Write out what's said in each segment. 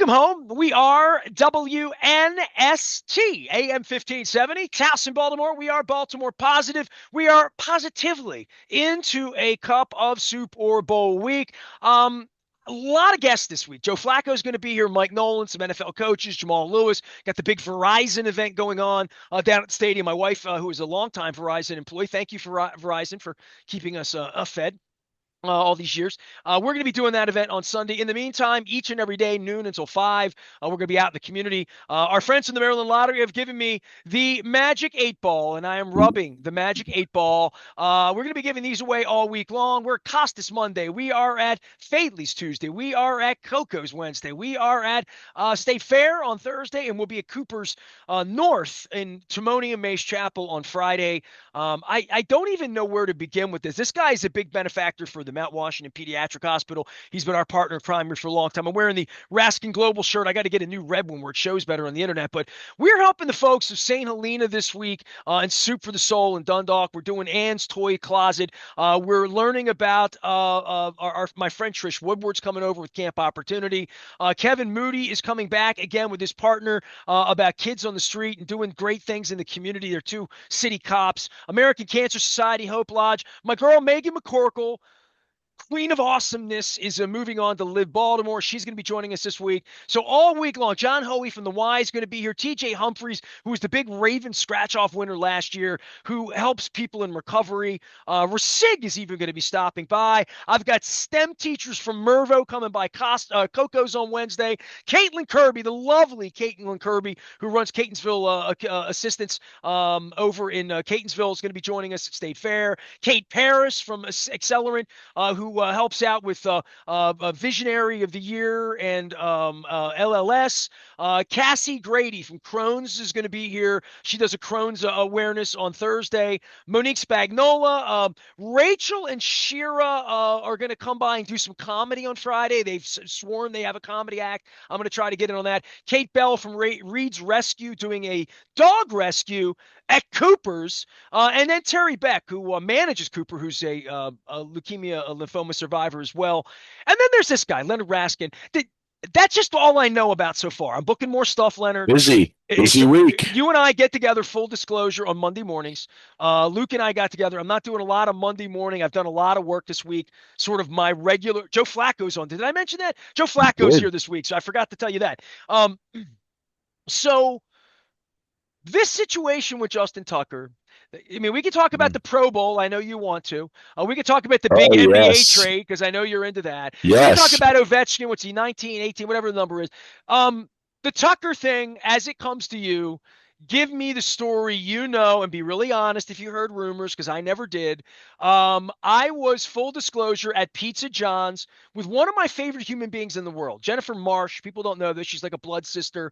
Welcome home. We are WNST, AM 1570, Towson, Baltimore. We are Baltimore positive. We are positively into a cup of soup or bowl week. A lot of guests this week. Joe Flacco is going to be here. Mike Nolan, some NFL coaches, Jamal Lewis. Got the big Verizon event going on down at the stadium. My wife, who is a longtime Verizon employee, thank you for Verizon for keeping us fed all these years. We're going to be doing that event on Sunday. In the meantime, each and every day, noon until 5, we're going to be out in the community. Our friends from the Maryland Lottery have given me the Magic 8 Ball, and I am rubbing the Magic 8 Ball. We're going to be giving these away all week long. We're at Costas Monday. We are at Fadley's Tuesday. We are at Coco's Wednesday. We are at State Fair on Thursday, and we'll be at Cooper's North in Timonium Mace Chapel on Friday. I don't even know where to begin with this. This guy is a big benefactor for the Mount Washington Pediatric Hospital. He's been our partner in primary for a long time. I'm wearing the Raskin Global shirt. I got to get a new red one where it shows better on the internet. But we're helping the folks of St. Helena this week and Soup for the Soul in Dundalk. We're doing Ann's Toy Closet. We're learning about my friend Trish Woodward's coming over with Camp Opportunity. Kevin Moody is coming back again with his partner about kids on the street and doing great things in the community. They're two city cops. American Cancer Society, Hope Lodge. My girl Megan McCorkle, Queen of Awesomeness, is moving on to Live Baltimore. She's going to be joining us this week. So all week long, John Hoey from the Y is going to be here. TJ Humphreys, who was the big Raven scratch-off winner last year, who helps people in recovery. Rasig is even going to be stopping by. I've got STEM teachers from Mervo coming by Coco's on Wednesday. Caitlin Kirby, the lovely Caitlin Kirby, who runs Catonsville Assistance over in Catonsville, is going to be joining us at State Fair. Kate Paris from Accelerant, who helps out with Visionary of the Year and LLS. Cassie Grady from Crohn's is going to be here. She does a Crohn's awareness on Thursday. Monique Spagnola. Rachel and Shira are going to come by and do some comedy on Friday. They've sworn they have a comedy act. I'm going to try to get in on that. Kate Bell from Reed's Rescue doing a dog rescue at Cooper's. And then Terry Beck, who manages Cooper, who's a leukemia, a lymphoma survivor as well. And then there's this guy, Leonard Raskin. That's just all I know about so far. I'm booking more stuff, Leonard. Busy week. You and I get together, full disclosure, on Monday mornings. Luke and I got together. I'm not doing a lot of Monday morning. I've done a lot of work this week, sort of my regular. Joe Flacco's on. Did I mention that? Joe Flacco's here this week, so I forgot to tell you that. So this situation with Justin Tucker, I mean, we can talk about the Pro Bowl. I know you want to. We can talk about the big NBA trade because I know you're into that. Yes. We can talk about Ovechkin. What's he, 19, 18, whatever the number is. The Tucker thing, as it comes to you, give me the story you know, and be really honest if you heard rumors, because I never did. I was, full disclosure, at Pizza John's with one of my favorite human beings in the world, Jennifer Marsh. People don't know this. She's like a blood sister.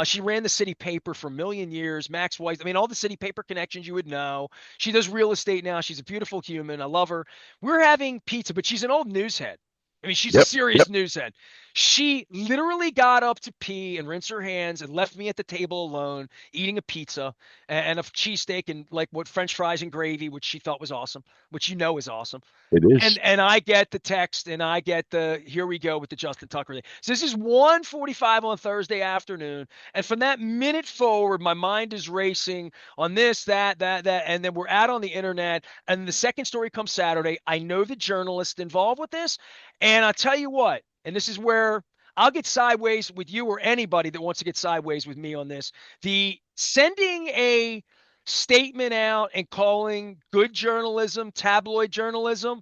She ran the city paper for a million years. Max Weiss. I mean, all the city paper connections you would know. She does real estate now. She's a beautiful human. I love her. We're having pizza, but she's an old newshead. I mean, she's a serious newshead. She literally got up to pee and rinse her hands and left me at the table alone, eating a pizza and a cheesesteak and like what French fries and gravy, which she thought was awesome, which you know is awesome. It is. And I get the text and I get the here we go with the Justin Tucker thing. So this is 1:45 on Thursday afternoon, and from that minute forward, my mind is racing on this, that, and then we're out on the internet. And the second story comes Saturday. I know the journalist involved with this, and I'll tell you what. And this is where I'll get sideways with you or anybody that wants to get sideways with me on this. The sending a statement out and calling good journalism, tabloid journalism,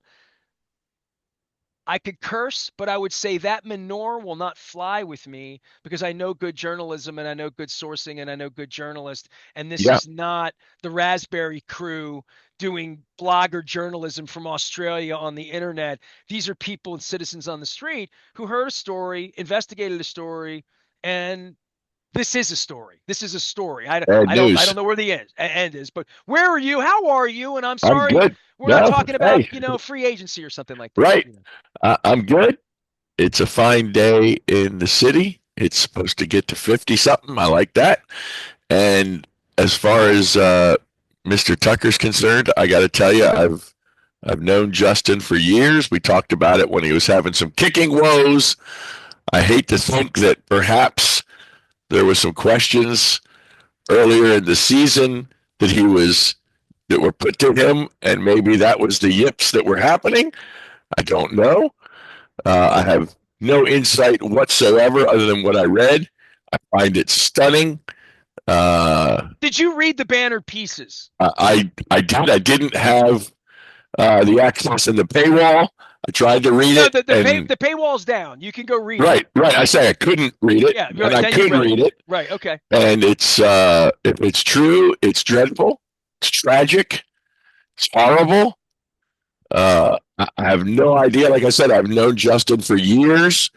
I could curse, but I would say that manure will not fly with me because I know good journalism and I know good sourcing and I know good journalists. And this is not the Raspberry crew doing blogger journalism from Australia on the internet. These are people and citizens on the street who heard a story, investigated a story, and this is a story. This is a story. I don't know where the end is, but where are you? How are you? And I'm sorry, we're not talking about, free agency or something like that. Right. I'm good. It's a fine day in the city. It's supposed to get to 50 something. I like that. And as far as Mr. Tucker's concerned, I got to tell you, I've known Justin for years. We talked about it when he was having some kicking woes. I hate to think that perhaps there was some questions earlier in the season that he was that were put to him, and maybe that was the yips that were happening. I don't know. I have no insight whatsoever other than what I read. I find it stunning. Uh, Did you read the banner pieces? I did. I didn't have the access and the paywall. I tried to read No, it, the and paywall's down. You can go read it. right. I say I couldn't read it, Yeah, and right. I Then you could read it. read it, Right. Okay. and it's if it's true, it's dreadful, it's tragic, it's horrible. I have no idea. Like I said, I've known Justin for years,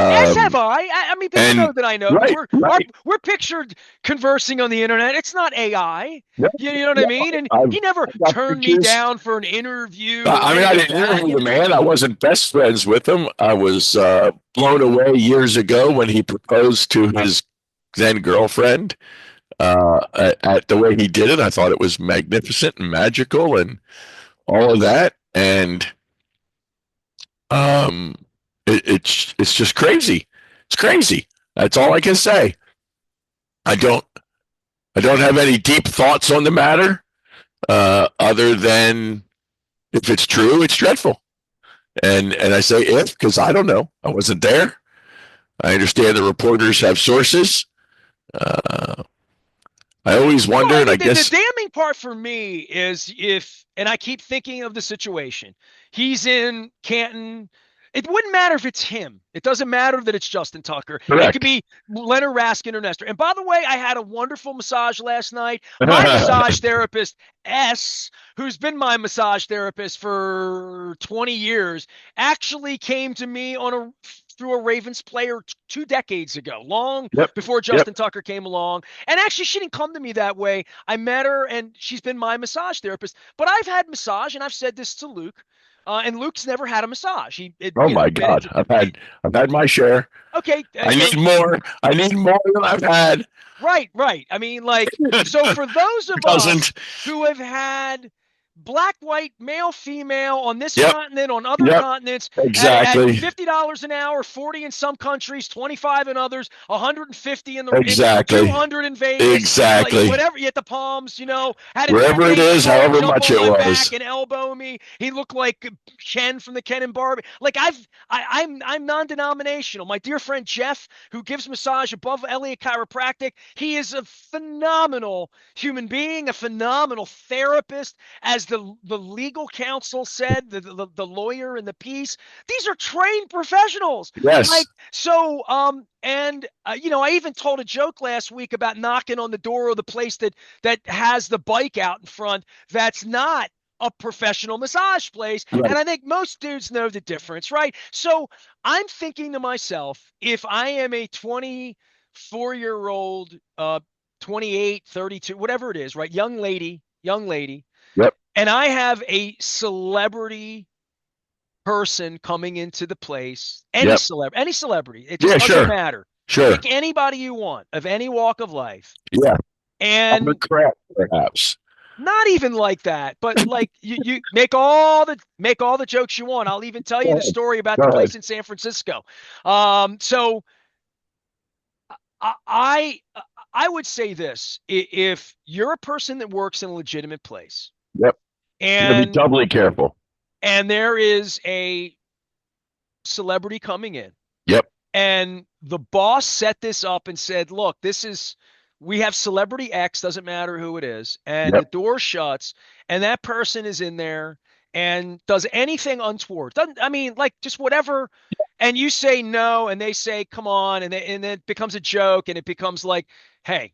As have um, I mean, people know and that I know because right, right. we're pictured conversing on the internet. It's not AI. No, You know what I no, mean? And I've, he never I've got turned me pictures. down for an interview or I mean, any I of didn't that. interview the man. I wasn't best friends with him. I was blown away years ago when he proposed to his then girlfriend. At the way he did it, I thought it was magnificent and magical and all of that. And um, it's just crazy. It's crazy. That's all I can say. I don't I don't have any deep thoughts on the matter, other than if it's true, it's dreadful. And I say if because I don't know. I wasn't there. I understand the reporters have sources. Uh, I always Well, wonder, I and I mean, the guess damning part for me is if, and I keep thinking of the situation. He's in Canton. It wouldn't matter if it's him. It doesn't matter that it's Justin Tucker. It could correct. be Leonard Raskin or Nestor. And by the way, I had a wonderful massage last night. My massage therapist, S, who's been my massage therapist for 20 years, actually came to me on a through a Ravens player 2 decades ago, long Yep. before Yep. Justin Tucker came along. And actually, she didn't come to me that way. I met her, and she's been my massage therapist. But I've had massage, and I've said this to Luke, and Luke's never had a massage. Oh You my know, been God. into. I've had my share. Okay, I need more. I need more than I've had. right, right. I mean, like, so for those Who of us doesn't? who have had black, white, male, female on this Yep. continent, on other Yep. continents, at Exactly. $50 an hour, 40 in some countries, 25 in others, 150 in Exactly. 200 in Vegas, like Exactly. whatever. You at the Palms, had a Wherever it is, baseball however jump much on it my back was. and elbow me. He looked like Ken from the Ken and Barbie. Like I'm non-denominational. My dear friend Jeff, who gives massage above Elliott Chiropractic, he is a phenomenal human being, a phenomenal therapist. As the legal counsel said, the lawyer in the piece, these are trained professionals. Yes. Like so, and I even told a joke last week about knocking on the door of the place that has the bike out in front. That's not a professional massage place. And Right. I think most dudes know the difference, right? So I'm thinking to myself, if I am a 24-year-old, 28, 32, whatever it is, right? Young lady, Yep. and I have a celebrity person coming into the place, Yep. any celebrity, it just Yeah. doesn't Sure. matter. Sure. Pick anybody you want of any walk of life. Yeah. I'm a And crap, perhaps. not even like that, but like you make all the jokes you want. I'll even tell Go you the ahead. story about Go the ahead. place in San Francisco. So I I would say this: if you're a person that works in a legitimate place, Yep. You gotta be and doubly careful. there is a celebrity coming in, Yep. and the boss set this up and said, look, we have celebrity X, doesn't matter who it is, and the Yep. door shuts, and that person is in there and does anything untoward. Doesn't, I mean, like just whatever, and you say no, and they say, come on, and then it becomes a joke, and it becomes like, hey,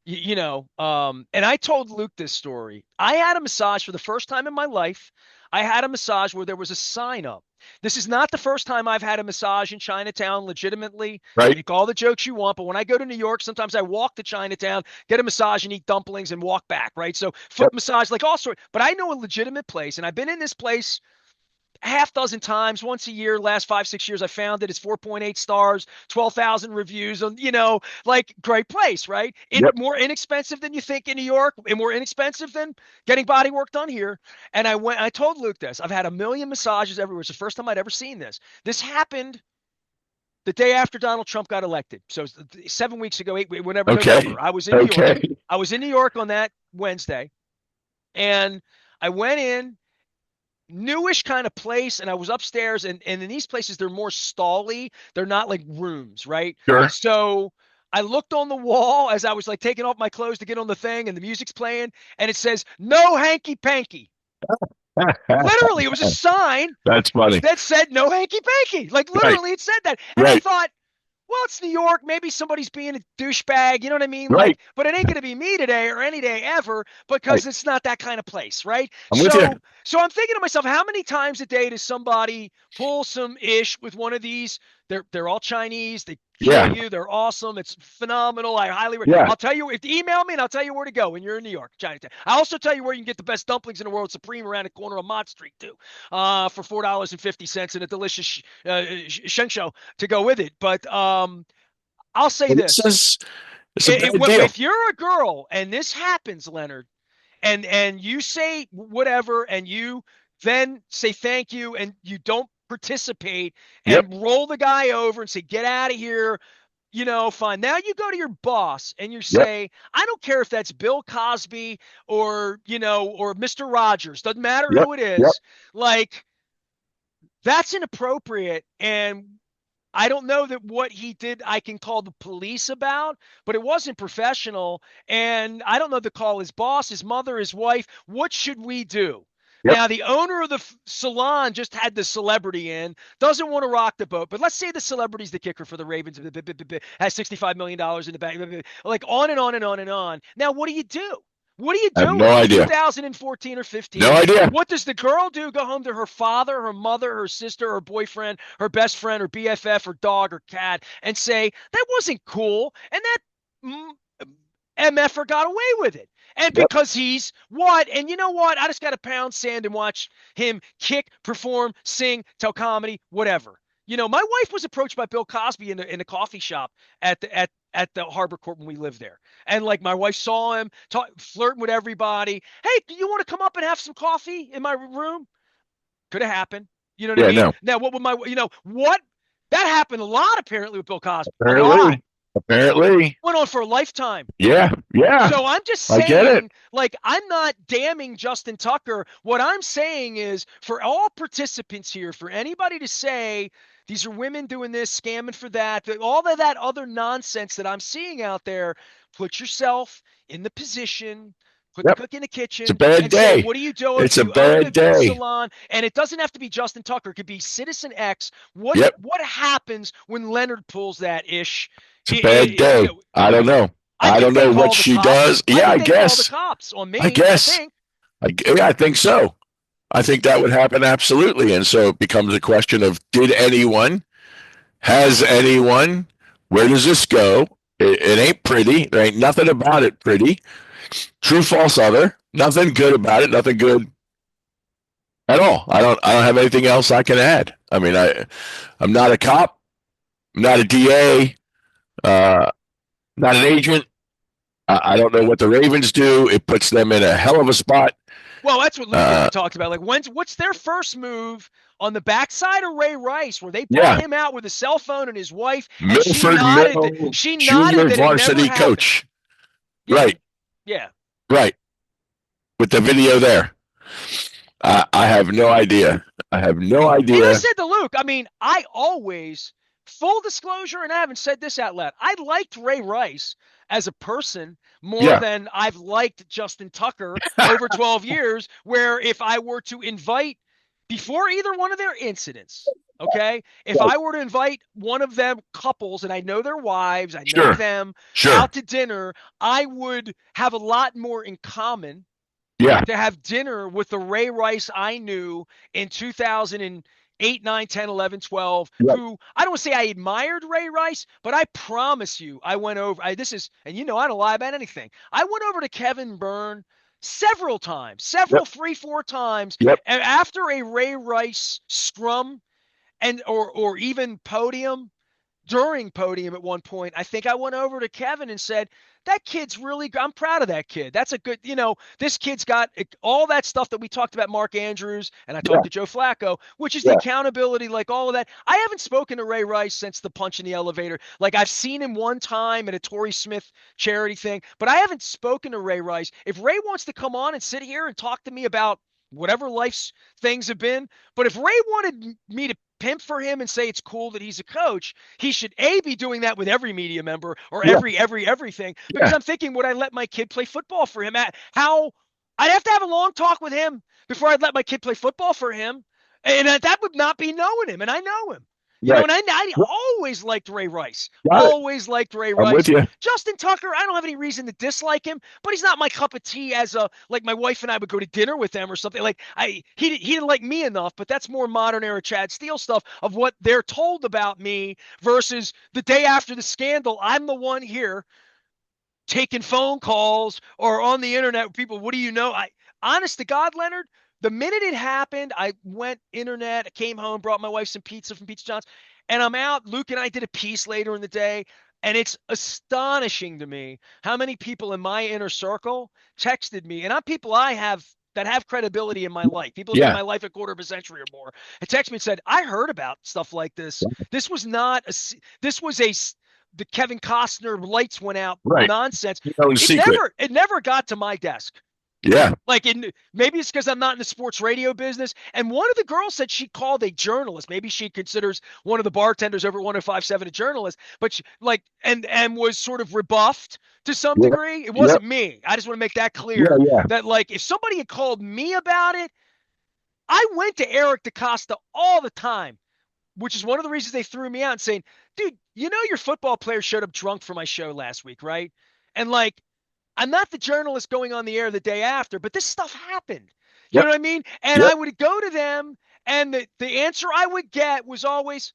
and I told Luke this story. I had a massage for the first time in my life. I had a massage where there was a sign up. This is not the first time I've had a massage in Chinatown legitimately. Right. Make all the jokes you want, but when I go to New York, sometimes I walk to Chinatown, get a massage and eat dumplings and walk back, right? So foot Yep. massage, like all sorts. But I know a legitimate place, and I've been in this place a half dozen times, once a year, last 5, 6 years. I found it. It's 4.8 stars, 12,000 reviews on, like great place, right? Yep. More inexpensive than you think in New York, and more inexpensive than getting body work done here. And I told Luke this. I've had a million massages everywhere. It's the first time I'd ever seen this. This happened the day after Donald Trump got elected. So 7 weeks ago, whenever Okay. November, I was in New York. Okay. I was in New York on that Wednesday, and I went in, newish kind of place, and I was upstairs, and in these places they're more stally. They're not like rooms, right? Sure. So I looked on the wall as I was like taking off my clothes to get on the thing, and the music's playing, and it says no hanky panky. Literally, it was a sign That's funny. that said no hanky panky. Like Right. literally, it said that, and I Right. thought, well, it's New York. Maybe somebody's being a douchebag. You know what I mean? Right. Like, but it ain't gonna be me today or any day ever Right. because it's not that kind of place, right? I'm with you. So I'm thinking to myself, how many times a day does somebody pull some ish with one of these? They're all Chinese. They kill Yeah. you. They're awesome. It's phenomenal. I highly. Yeah. I'll tell you if email me and I'll tell you where to go when you're in New York, Chinatown. I also tell you where you can get the best dumplings in the world, Supreme, around the corner of Mott Street too, for $4.50 and a delicious shensho to go with it. But I'll say Well, this this: is it's a bad deal. if you're a girl and this happens, Leonard, and you say whatever, and you then say thank you, and you don't participate, Yep. and roll the guy over and say get out of here, fine. Now you go to your boss and you Yep. say, I don't care if that's Bill Cosby or Mr. Rogers, doesn't matter Yep. who it Yep. is, like that's inappropriate. And I don't know that what he did I can call the police about, but it wasn't professional. And I don't know to call his boss, his mother, his wife. What should we do? Yep. Now, the owner of the salon just had the celebrity in, doesn't want to rock the boat. But let's say the celebrity's the kicker for the Ravens, has $65 million in the bank, like on and on and on and on. Now, what do you do? What do you I have do no in idea. 2014 or No 15? idea. What does the girl do? Go home to her father, her mother, her sister, her boyfriend, her best friend, her BFF, her dog, her cat, and say, that wasn't cool. And that MFer got away with it. And Yep. because he's what? And you know what? I just got to pound sand and watch him kick, perform, sing, tell comedy, whatever. My wife was approached by Bill Cosby in a coffee shop at the Harbor Court when we lived there. And like my wife saw him flirting with everybody. Hey, do you want to come up and have some coffee in my room? Could have happened. You know what I Yeah. mean? No. Now, what would what? That happened a lot apparently with Bill Cosby. A lot. Apparently. Apparently. Went on for a lifetime. Yeah. Yeah. So I'm just I get it. saying, like, I'm not damning Justin Tucker. What I'm saying is for all participants here, for anybody to say these are women doing this, scamming for that, all of that other nonsense that I'm seeing out there, put yourself in the position, put the Yep. cook in the It's a kitchen bad and say, day. what are you doing? It's a You own bad a day. salon. And it doesn't have to be Justin Tucker. It could be Citizen X. What Yep. what happens when Leonard pulls that ish? It's a bad day. I don't know. I I think don't they know what call the she cops. does. Yeah, I I think they call the guess. cops on me. I guess. think. Yeah, I think so. I think that would happen absolutely. And so it becomes a question of did anyone, has anyone, where does this go? It ain't pretty. There ain't nothing about it pretty. True, false, other. Nothing good about it. Nothing good at all. I don't have anything else I can add. I mean, I'm not a cop. I'm not a DA. Uh, not an agent. I don't know what the Ravens do. It puts them in a hell of a spot. Well, that's what Luke and I talked about. Like, what's their first move on the backside of Ray Rice, where they brought him out with a cell phone and his wife, and Milford Middle she nodded junior that it never varsity happened. coach. Yeah. Right. Yeah. Right. With the video there. I have no idea. I have no idea. And I said to Luke, I mean, I always, full disclosure, and I haven't said this out loud, I liked Ray Rice as a person more than I've liked Justin Tucker over 12 years, where if I were to invite, before either one of their incidents, okay, if I were to invite one of them couples, and I know their wives, I know them, out to dinner, I would have a lot more in common to have dinner with the Ray Rice I knew in 2008, 9, 10, 11, 12, who I don't want to say I admired Ray Rice, but I promise you I went over. And I don't lie about anything. I went over to Kevin Byrne several times, 3, 4 times, and after a Ray Rice scrum or even podium, during podium at one point, I think I went over to Kevin and said, that kid's really, I'm proud of that kid. That's a good, this kid's got all that stuff that we talked about, Mark Andrews, and I Yeah, talked to Joe Flacco, which is the yeah, accountability, like all of that. I haven't spoken to Ray Rice since the punch in the elevator. Like I've seen him one time at a Torrey Smith charity thing, but I haven't spoken to Ray Rice. If Ray wants to come on and sit here and talk to me about whatever life's things have been, but if Ray wanted me to pimp for him and say it's cool that he's a coach, he should be doing that with every media member or yeah, everything. Because yeah, I'm thinking, would I let my kid play football for him? How I'd have to have a long talk with him before I'd let my kid play football for him, and that would not be knowing him, and I know him. right. And I Yeah, always liked Ray Rice. got it. Always liked Ray I'm with Rice. you. Justin Tucker, I don't have any reason to dislike him, but he's not my cup of tea as a like my wife and I would go to dinner with them or something. Like he didn't like me enough, but that's more modern era Chad Steele stuff of what they're told about me versus the day after the scandal, I'm the one here taking phone calls or on the internet with people. What do you know? Honest to God, Leonard, the minute it happened, I went internet, I came home, brought my wife some pizza from Pizza John's, and I'm out. Luke and I did a piece later in the day, and it's astonishing to me how many people in my inner circle texted me, and I'm people I have that have credibility in my life. People have been in Yeah, my life a quarter of a century or more. And text me and said, "I heard about stuff like this. This was not a. This was a the Kevin Costner lights went out right. nonsense. You know the secret. It never got to my desk. Yeah, Like maybe it's because I'm not in the sports radio business. And one of the girls said she called a journalist. Maybe she considers one of the bartenders over at 105.7 a journalist, but and was sort of rebuffed to some yeah, degree. It yep, wasn't me. I just want to make that yeah, clear yeah, that like if somebody had called me about it, I went to Eric DaCosta all the time, which is one of the reasons they threw me out and saying, dude, your football player showed up drunk for my show last week, right? And like, I'm not the journalist going on the air the day after, but this stuff happened. You yep, know what I mean? And yep. I would go to them, and the answer I would get was always,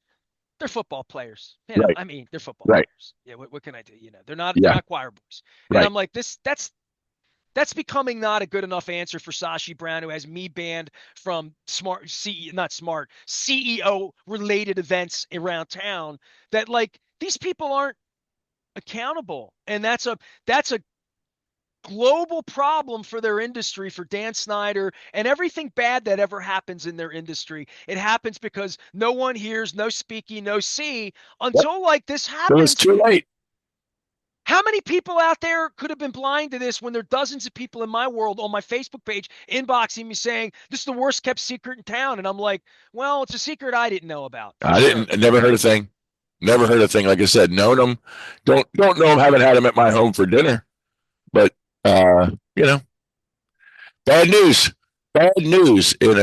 they're football players. Right, I mean, they're football right. players. Yeah, what can I do? They're Yeah, not choir boys. And right. I'm like, that's becoming not a good enough answer for Sashi Brown, who has me banned from not smart CEO related events around town. That like these people aren't accountable, and that's a global problem for their industry, for Dan Snyder, and everything bad that ever happens in their industry. It happens because no one hears, no speaking, no see Yep. until like this It was happens. too late. How many people out there could have been blind to this when there are dozens of people in my world on my Facebook page inboxing me saying this is the worst kept secret in town? And I'm like, well, it's a secret I didn't know about for I sure. didn't. I never heard a thing. Never heard a thing. Like I said, known them. Don't know them. Haven't had them at my home for dinner. But you know, bad news. Bad news in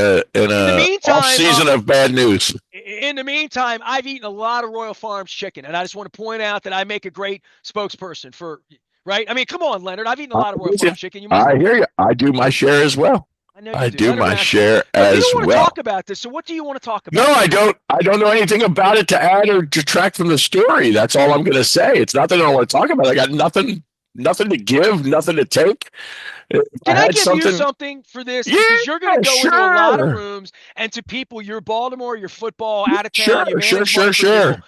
In the a off meantime, season of bad news. I've eaten a lot of Royal Farms chicken, and I just want to point out that I make a great spokesperson for, right? I mean, come on, Leonard. I've eaten a I'm lot of Royal with you. Farms chicken. You must I know hear that. you. I do my share as well. I know you I do. do Leonard my Raskin. share But you as don't want to talk well. about this. So what do you want to talk No, about I today? don't. I don't know anything about it to add or detract from the story. That's all I'm going to say. It's not that I don't want to talk about it. I got nothing to give, nothing to take. If I Can I had give you something, something for this? yeah, Because you're going to go into a lot of sure, rooms and to people, you're Baltimore, you're football, out of town, sure, you're sure, managed sure, money for people. sure.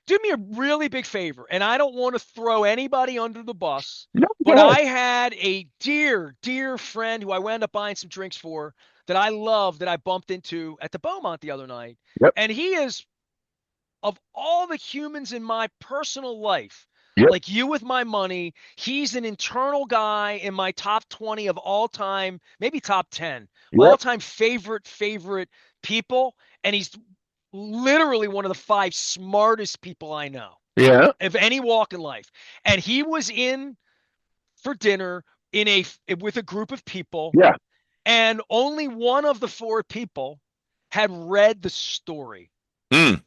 Do me a really big favor, and I don't want to throw anybody under the bus, No, go but ahead. I had a dear, dear friend who I wound up buying some drinks for that I love that I bumped into at the Beaumont the other night. Yep, And he is, of all the humans in my personal life, yep, like you with my money, he's an internal guy in my top 20 of all time, maybe top 10, all yep, time favorite people. And he's literally one of the five smartest people I know yeah, of any walk in life. And he was in for dinner with a group of people, yeah. and only one of the four people had read the story. Mm,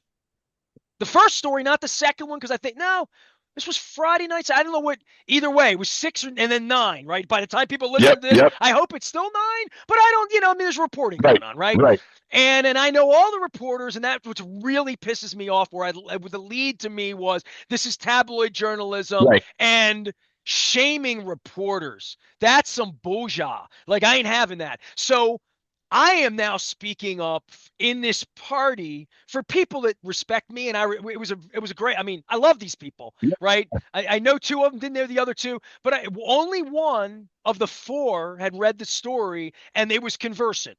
The first story, not the second one, because I think no, this was Friday nights. I don't know what. Either way, it was six and then nine. Right. By the time people listen yep, to this, yep. I hope it's still nine. But I don't. I mean, there's reporting Right, going on, right? right, And I know all the reporters, and that what really pisses me off. Where the lead to me was this is tabloid journalism right. and shaming reporters. That's some bullshit. Like I ain't having that. So I am now speaking up in this party for people that respect me, and it was a great. I mean, I love these people, Yeah. right? I know two of them, didn't know the other two, but only one of the four had read the story, and they was conversing.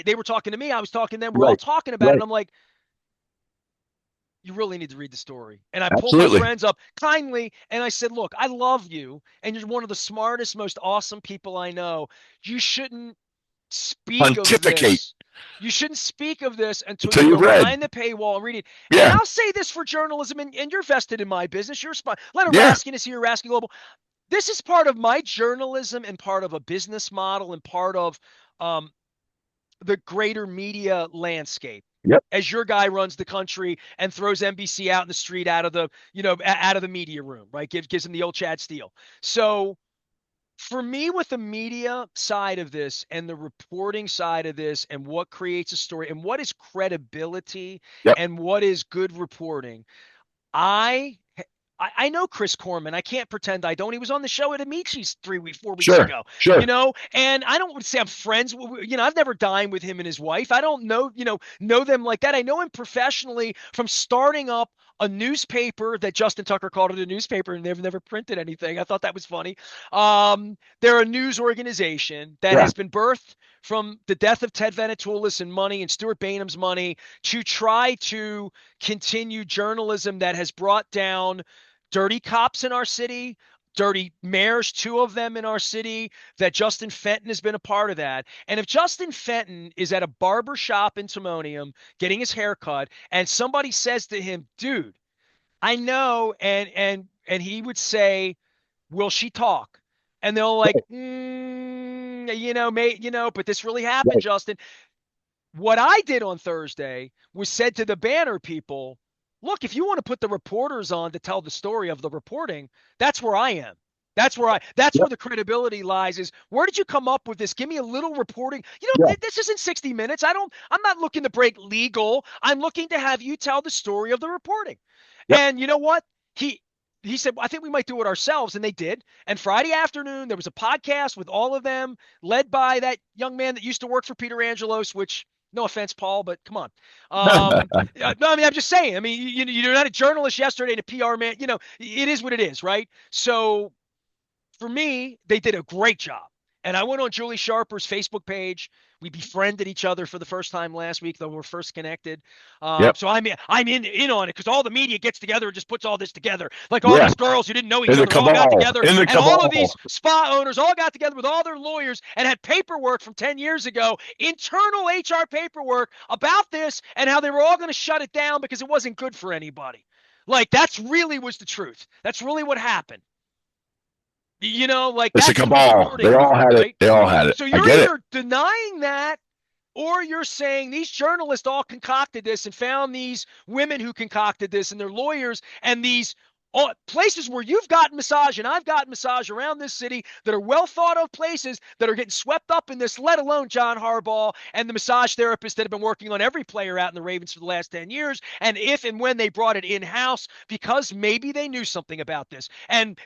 They were talking to me, I was talking to them. We're all Right. talking about it, and Right. I'm like, you really need to read the story. And I pulled my Absolutely. friends up kindly and I said, look, I love you, and you're one of the smartest, most awesome people I know. You shouldn't speak of Pontificate this. You shouldn't speak of this until until you you've go read. behind the paywall and read it. And Yeah. I'll say this for journalism, and you're vested in my business. You're Leonard Yeah. Raskin is here, Raskin Global. This is part of my journalism and part of a business model and part of um, the greater media landscape. Yep. As your guy runs the country and throws NBC out in the street, out of the out of the media room, right? Gives him the old Chad Steele. So for me, with the media side of this and the reporting side of this and what creates a story and what is credibility Yep. and what is good reporting, I I know Chris Corman. I can't pretend I don't. He was on the show at Amici's 3 weeks, 4 weeks Sure. ago, Sure. and I don't say I'm friends. I've never dined with him and his wife. I don't know them like that. I know him professionally from starting up a newspaper that Justin Tucker called it a newspaper, and they've never printed anything. I thought that was funny. They're a news organization that Yeah. has been birthed from the death of Ted Venetoulis and money and Stuart Bainham's money to try to continue journalism that has brought down dirty cops in our city, dirty mayors, two of them in our city, that Justin Fenton has been a part of that. And if Justin Fenton is at a barber shop in Timonium getting his hair cut and somebody says to him, dude, I know, and he would say, will she talk? And they'll like, Right. mate, but this really happened, Right. Justin. What I did on Thursday was said to the banner people, look, if you want to put the reporters on to tell the story of the reporting, that's where I am. That's where Yep. the credibility lies, is where did you come up with this? Give me a little reporting. Yeah. This isn't 60 minutes. I'm not looking to break legal. I'm looking to have you tell the story of the reporting. Yep. And you know what? He said, I think we might do it ourselves. And they did. And Friday afternoon, there was a podcast with all of them, led by that young man that used to work for Peter Angelos, which, no offense, Paul, but come on. No, I mean, I'm just saying. I mean, you're not a journalist yesterday and a PR man. It is what it is, right? So for me, they did a great job. And I went on Julie Sharper's Facebook page. We befriended each other for the first time last week, though we're first connected. Yep. So I'm in on it because all the media gets together and just puts all this together. Like all Yeah. these girls who didn't know each In the other all got cabal. together, In the and all of these cabal. spa owners all got together with all their lawyers and had paperwork from 10 years ago, internal HR paperwork about this, and how they were all going to shut it down because it wasn't good for anybody. Like that's really was the truth. That's really what happened. Like It's a that's the cabal. reporting, They all had it. right? They all had it. So I you're get it. either denying that or you're saying these journalists all concocted this and found these women who concocted this and their lawyers and these places where you've gotten massage and I've gotten massage around this city that are well thought of places that are getting swept up in this, let alone John Harbaugh and the massage therapists that have been working on every player out in the Ravens for the last 10 years. And if and when they brought it in-house because maybe they knew something about this. And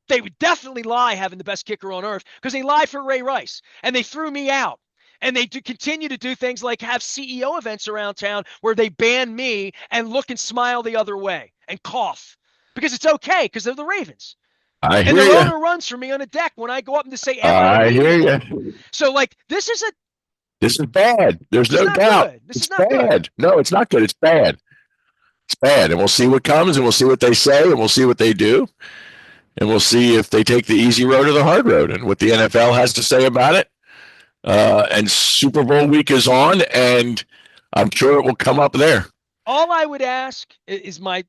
they would definitely lie having the best kicker on earth because they lied for Ray Rice and they threw me out. And they do continue to do things like have CEO events around town where they ban me and look and smile the other way and cough because it's okay because they're the Ravens. I And hear their you. owner runs for me on a deck when I go up and to say Emma I hear Raven. you. So like This is bad. There's this is no not doubt. good. This It's is not good. bad. No, it's not good. It's bad. It's bad. And we'll see what comes and we'll see what they say and we'll see what they do. And we'll see if they take the easy road or the hard road and what the NFL has to say about it. And Super Bowl week is on, and I'm sure it will come up there. All I would ask is my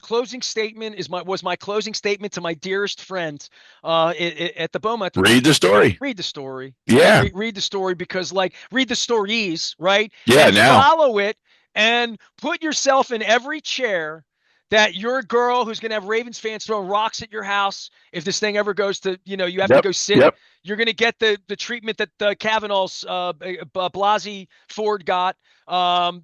closing statement was my closing statement to my dearest friend at the Beaumont. Read the story. Read the story. Yeah. Read the story because read the stories, right? Yeah, And now. follow it and put yourself in every chair that you're a girl who's going to have Ravens fans throwing rocks at your house. If this thing ever goes to, you have to Yep. go sit. Yep. You're going to get the treatment that Kavanaugh's Blasey Ford got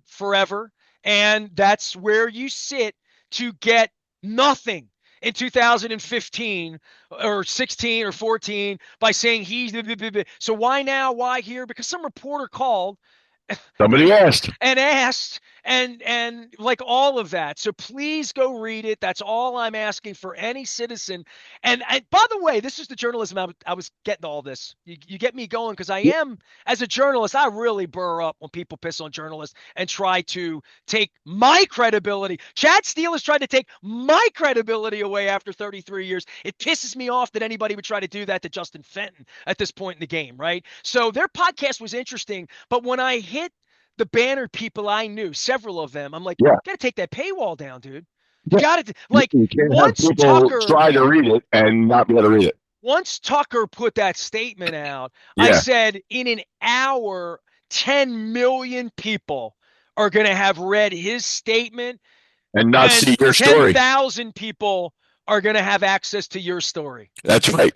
forever. And that's where you sit to get nothing. in 2015 or 16 or 14 by saying he's so why now? Why here? Because some reporter called Somebody asked. and asked and like all of that. So please go read it. That's all I'm asking for any citizen. And by the way, this is the journalism I was getting all this. You get me going because I am, as a journalist, I really burr up when people piss on journalists and try to take my credibility. Chad Steele has tried to take my credibility away after 33 years. It pisses me off that anybody would try to do that to Justin Fenton at this point in the game, right? So their podcast was interesting, but when I hit the banner people I knew, several of them, I'm like, Yeah. you got to take that paywall down, dude. You Yeah. got to, like, You can't have once people Tucker try to read it and not be able to read it. once Tucker put that statement out, I Yeah. said in an hour, 10 million people are going to have read his statement, And not and see your story. 10,000 people are going to have access to your story. That's right.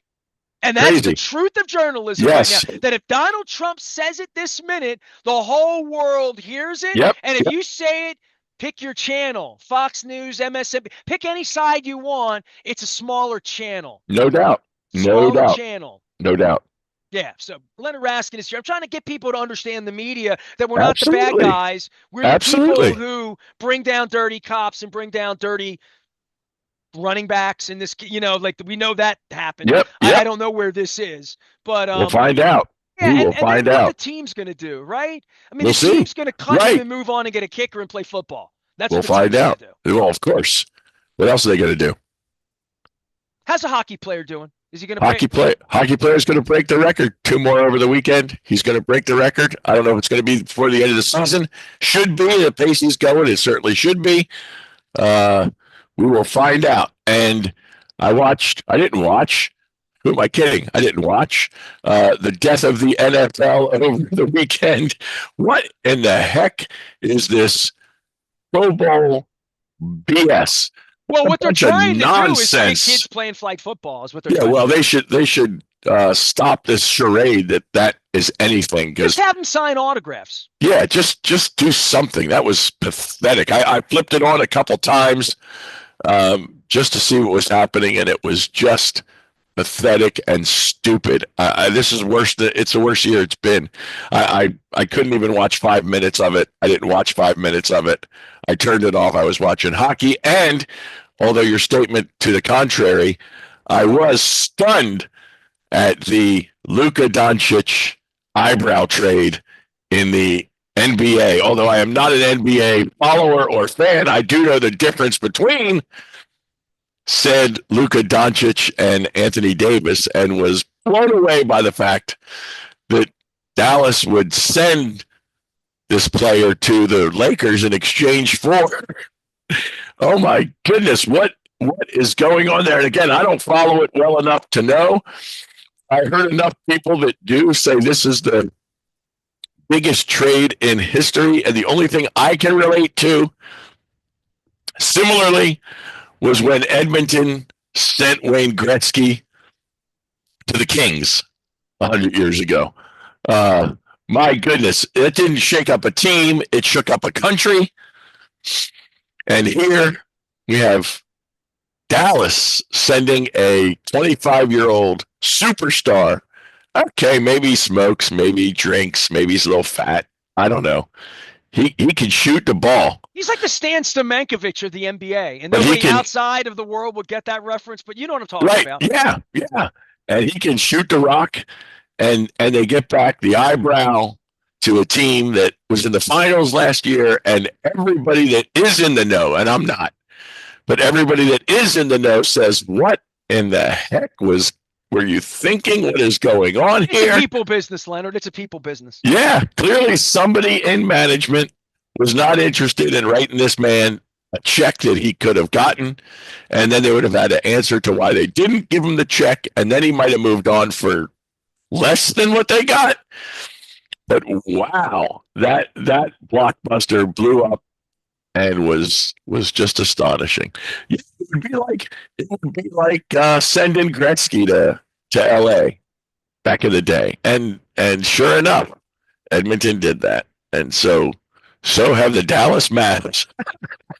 And that's the Crazy. truth of journalism Yes. right now. That if Donald Trump says it this minute, the whole world hears it. Yep. And if Yep. you say it, pick your channel, Fox News, MSNBC, pick any side you want. It's a smaller channel. No doubt. No Smaller doubt. channel. No doubt. Yeah. So Leonard Raskin is here. I'm trying to get people to understand the media, that we're not the bad Absolutely. guys. We're the Absolutely. people who bring down dirty cops and bring down dirty running backs in this, like we know that happened. Yep. I Yep. don't know where this is, but We'll find out. yeah, We will and find then what the out. team's going to do, right? I mean, We'll the see. team's going to cut Right. him and move on and get a kicker and play football. That's We'll what the find team's out. going to do. Well, of course. What else are they going to do? How's a hockey player doing? Is he going to Hockey player is going to break the record. 2 more over the weekend. He's going to break the record. I don't know if it's going to be before the end of the season. Should be. The pace he's going, it certainly should be. We will find out. And I didn't watch. Who am I kidding? I didn't watch the death of the NFL over the weekend. What in the heck is this Pro Bowl BS? Well, what they're bunch of trying to do is get nonsense. kids playing flag football is what they're Yeah, trying well, to do. they should stop this charade that is anything. Just Because have them sign autographs. yeah, just do something. That was pathetic. I flipped it on a couple times just to see what was happening, and it was just pathetic and stupid. This is worse. It's the worst year it's been. I couldn't even watch 5 minutes of it. I didn't watch 5 minutes of it. I turned it off. I was watching hockey, and although your statement to the contrary, I was stunned at the Luka Doncic eyebrow trade in the NBA. Although I am not an NBA follower or fan, I do know the difference between said Luka Doncic and Anthony Davis, and was blown away by the fact that Dallas would send this player to the Lakers in exchange for. Oh my goodness, what is going on there? And again, I don't follow it well enough to know. I heard enough people that do say this is the biggest trade in history, and the only thing I can relate to similarly was when Edmonton sent Wayne Gretzky to the Kings 100 years ago. My goodness, it didn't shake up a team. It shook up a country. And here we have Dallas sending a 25-year-old superstar. Okay, maybe he smokes, maybe he drinks, maybe he's a little fat. I don't know. He can shoot the ball. He's like the Stan Stomenkovich of the NBA, and But nobody outside of the world would get that reference. But you know what I'm talking about. Yeah, yeah. And he can shoot the rock, and they get back the eyebrow to a team that was in the finals last year, and everybody that is in the know, and I'm not, but everybody that is in the know says, what in the heck were you thinking? What is going on here? It's a people business, Leonard. It's a people business. Yeah, clearly somebody in management was not interested in writing this man a check that he could have gotten, and then they would have had to answer to why they didn't give him the check, and then he might have moved on for less than what they got. But wow, that blockbuster blew up and was just astonishing. It would be like sending Gretzky to LA back in the day, and sure enough, Edmonton did that, and so have the Dallas Mavs.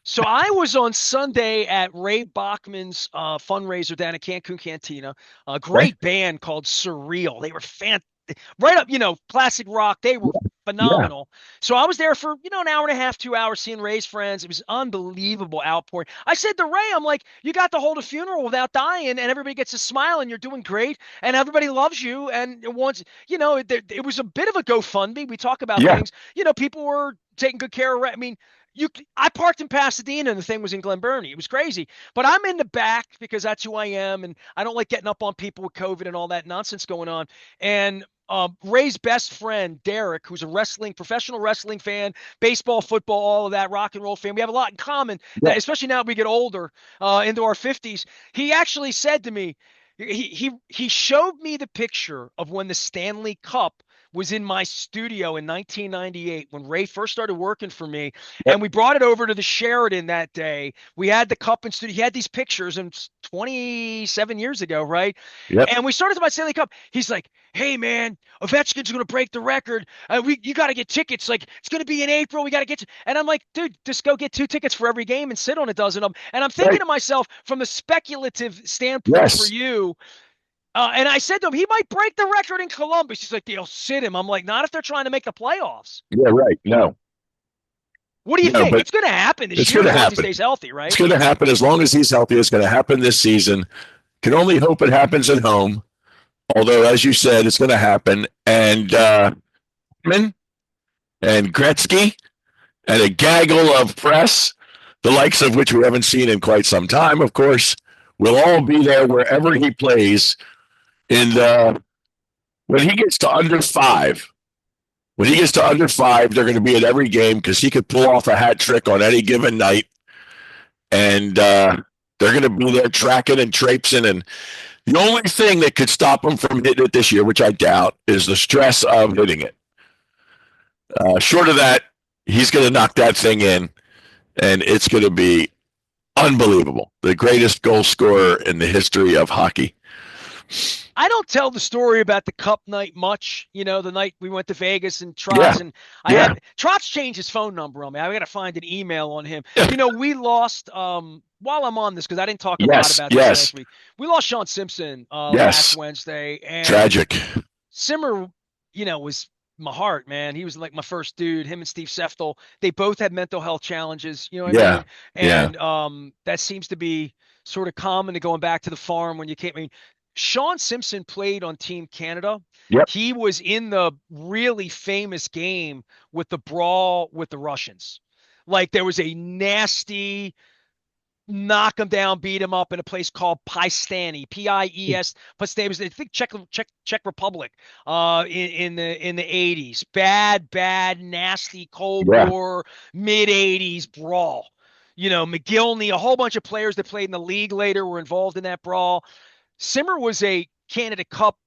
So I was on Sunday at Ray Bachman's fundraiser down at Cancun Cantina. A Okay. great band called Surreal. They were right up, classic rock. They were Yeah. phenomenal. So I was there for, an hour and a half, 2 hours seeing Ray's friends. It was unbelievable outpouring. I said to Ray, I'm like, you got to hold a funeral without dying, and everybody gets a smile, and you're doing great, and everybody loves you. And it wants, it was a bit of a GoFundMe. We talk about Yeah. things, people were taking good care of Ray. I mean, I parked in Pasadena and the thing was in Glen Burnie. It was crazy. But I'm in the back because that's who I am. And I don't like getting up on people with COVID and all that nonsense going on. And Ray's best friend, Derek, who's a professional wrestling fan, baseball, football, all of that, rock and roll fan. We have a lot in common, Yeah. that, especially now that we get older, into our 50s. He actually said to me, he showed me the picture of when the Stanley Cup was in my studio in 1998 when Ray first started working for me, Yep. and we brought it over to the Sheridan that day. We had the cup in studio. He had these pictures, and 27 years ago, right? Yep. And we started to my Stanley Cup. He's like, "Hey man, Ovechkin's going to break the record. You got to get tickets. Like it's going to be in April. We got to get." And I'm like, "Dude, just go get 2 tickets for every game and sit on a dozen of them." And I'm thinking Right. to myself, from a speculative standpoint for Yes. you, and I said to him, he might break the record in Columbus. He's like, they'll sit him. I'm like, not if they're trying to make the playoffs. Yeah. Right. No. What do you No. think? But It's going to happen this it's year going to as long as he happen. stays healthy, It's right? going to happen as long as he's healthy. It's going to happen this season. Can only hope it happens at home. Although, as you said, it's going to happen. And and Gretzky and a gaggle of press, the likes of which we haven't seen in quite some time, of course, will all be there wherever he plays. And when he gets to under five, they're going to be at every game because he could pull off a hat trick on any given night. And they're going to be there tracking and traipsing. And the only thing that could stop him from hitting it this year, which I doubt, is the stress of hitting it. Short of that, he's going to knock that thing in, and it's going to be unbelievable. The greatest goal scorer in the history of hockey. I don't tell the story about the cup night much. The night we went to Vegas and Yeah. Trotz, and I Yeah. had Trotz change his phone number on me. I got to find an email on him. We lost, while I'm on this, because I didn't talk a lot Yes. about this Yes. last week. We lost Sean Simpson last Yes. Wednesday, and Tragic. Simmer, was my heart, man. He was like my first dude. Him and Steve Seftel, they both had mental health challenges. You know what I Yeah. mean? Yeah. And that seems to be sort of common to going back to the farm when you can't. I mean, Sean Simpson played on Team Canada. Yep. He was in the really famous game with the brawl with the Russians. Like there was a nasty knock him down, beat him up in a place called Piestany, Pies. Piestany was, I think, Czech Republic, in the 80s. Bad, nasty Cold Yeah. War, mid 80s brawl. McGillney, a whole bunch of players that played in the league later were involved in that brawl. Simmer was a Canada Cup.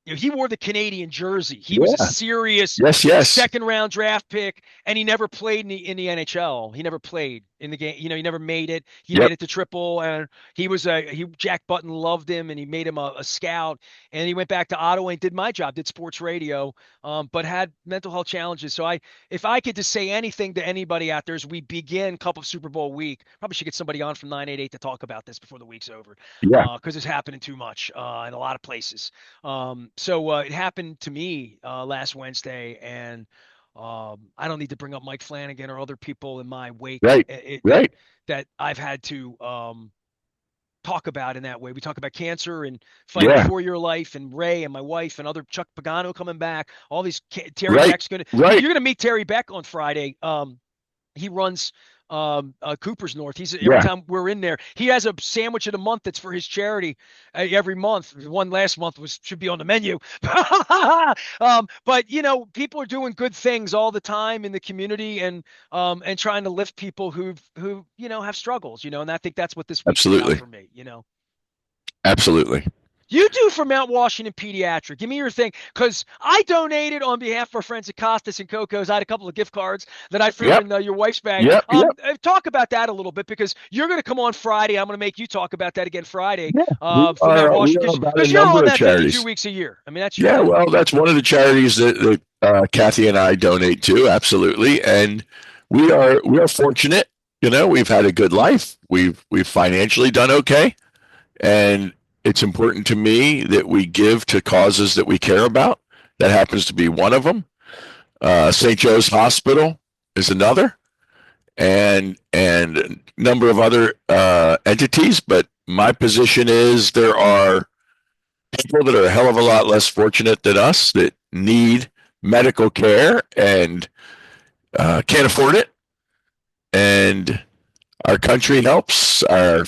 He wore the Canadian jersey. He was a serious Yes. second round draft pick, and he never played in the NHL. He never played in the game. He never made it. He made it to triple, and Jack Button loved him, and he made him a scout. And he went back to Ottawa and did my job, did sports radio, but had mental health challenges. So if I could just say anything to anybody out there as we begin Cup of Super Bowl week, probably should get somebody on from 988 to talk about this before the week's over. Yeah. Because it's happening too much in a lot of places. So it happened to me last Wednesday, and I don't need to bring up Mike Flanagan or other people in my wake Right. that I've had to talk about in that way. We talk about cancer and fighting for your life, and Ray and my wife and other Chuck Pagano coming back. All these Terry Beck's gonna. Right. You're gonna meet Terry Beck on Friday. He runs Cooper's North. He's every time we're in there, he has a sandwich of the month that's for his charity every month. One last month should be on the menu. But people are doing good things all the time in the community, and trying to lift people who have struggles, and I think that's what this week's about for me. Absolutely. You do for Mount Washington Pediatric. Give me your thing, because I donated on behalf of our friends at Costas and Coco's. I had a couple of gift cards that I threw in your wife's bag. Talk about that a little bit, because you're going to come on Friday. I'm going to make you talk about that again Friday. For Mount Washington, because you're on that 52 weeks a year. I mean, that's your thing. Well, that's one of the charities that Kathy and I donate to. Absolutely, and we are fortunate. we've had a good life. We've financially done okay, and it's important to me that we give to causes that we care about. That happens to be one of them. St. Joe's Hospital is another, and a number of other entities. But my position is there are people that are a hell of a lot less fortunate than us that need medical care and can't afford it. And our country helps, our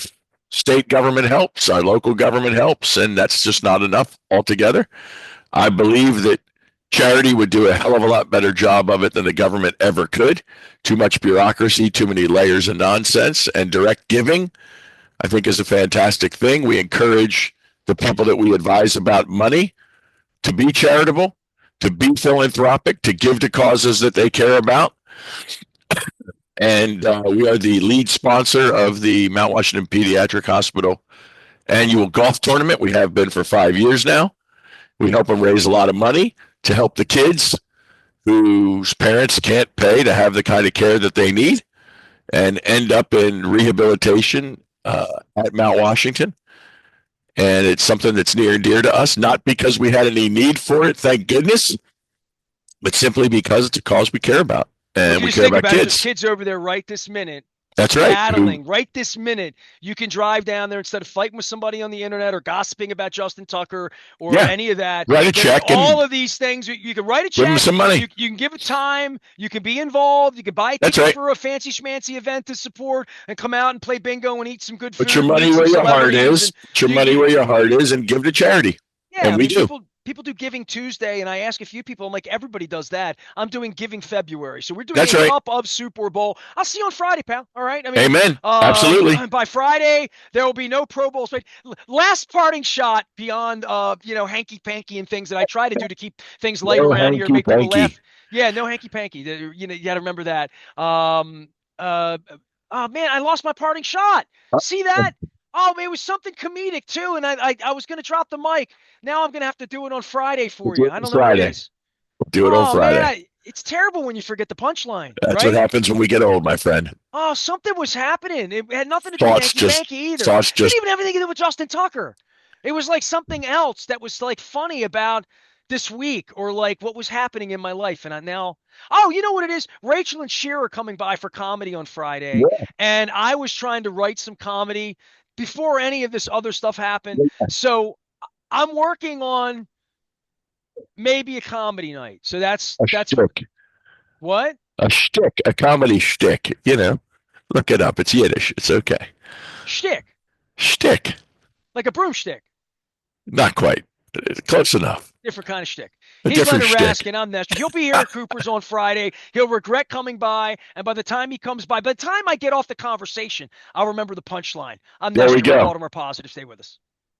state government helps, our local government helps, and that's just not enough altogether. I believe that charity would do a hell of a lot better job of it than the government ever could. Too much bureaucracy, too many layers of nonsense, and direct giving, I think, is a fantastic thing. We encourage the people that we advise about money to be charitable, to be philanthropic, to give to causes that they care about. And we are the lead sponsor of the Mount Washington Pediatric Hospital annual golf tournament. We have been for 5 years now. We help them raise a lot of money to help the kids whose parents can't pay to have the kind of care that they need and end up in rehabilitation at Mount Washington. And it's something that's near and dear to us, not because we had any need for it, thank goodness, but simply because it's a cause we care about. And we care about kids. There's kids over there right this minute. That's right. Battling right this minute. You can drive down there instead of fighting with somebody on the internet or gossiping about Justin Tucker or any of that. Write a check. All of these things. You can write a check. Give them some money. You can give it time. You can be involved. You can buy tickets for a fancy schmancy event to support and come out and play bingo and eat some good food. Put your money where your heart is. Put your money where your heart is and give to charity. Yeah, and we do. People do Giving Tuesday, and I ask a few people, I'm like, everybody does that. I'm doing Giving February. So we're doing a cup of Super Bowl. I'll see you on Friday, pal. All right? I mean, amen. Absolutely. By Friday, there will be no Pro Bowls. Last parting shot beyond, hanky-panky and things that I try to do to keep things light around here and make people laugh. Yeah, no hanky-panky. You got to remember that. Oh, man, I lost my parting shot. See that? Oh, it was something comedic, too, and I was going to drop the mic. Now I'm going to have to do it on Friday for you. I don't know what it is. We'll do it on Friday. Man, it's terrible when you forget the punchline. That's what happens when we get old, my friend. Oh, something was happening. It had nothing to do with Yankee either. It didn't even have anything to do with Justin Tucker. It was like something else that was like funny about this week or like what was happening in my life. And you know what it is? Rachel and Sheer are coming by for comedy on Friday. Yeah. And I was trying to write some comedy before any of this other stuff happened. Yeah. So I'm working on maybe a comedy night. So that's shtick. What? A shtick, a comedy shtick. Look it up. It's Yiddish. It's okay. Shtick. Like a broomstick. Not quite. Close enough. Different kind of shtick. He's Leonard Raskin. I'm Nestor. He'll be here at Cooper's on Friday. He'll regret coming by. And by the time he comes by the time I get off the conversation, I'll remember the punchline. I'm Nestor, Baltimore Positive. Stay with us.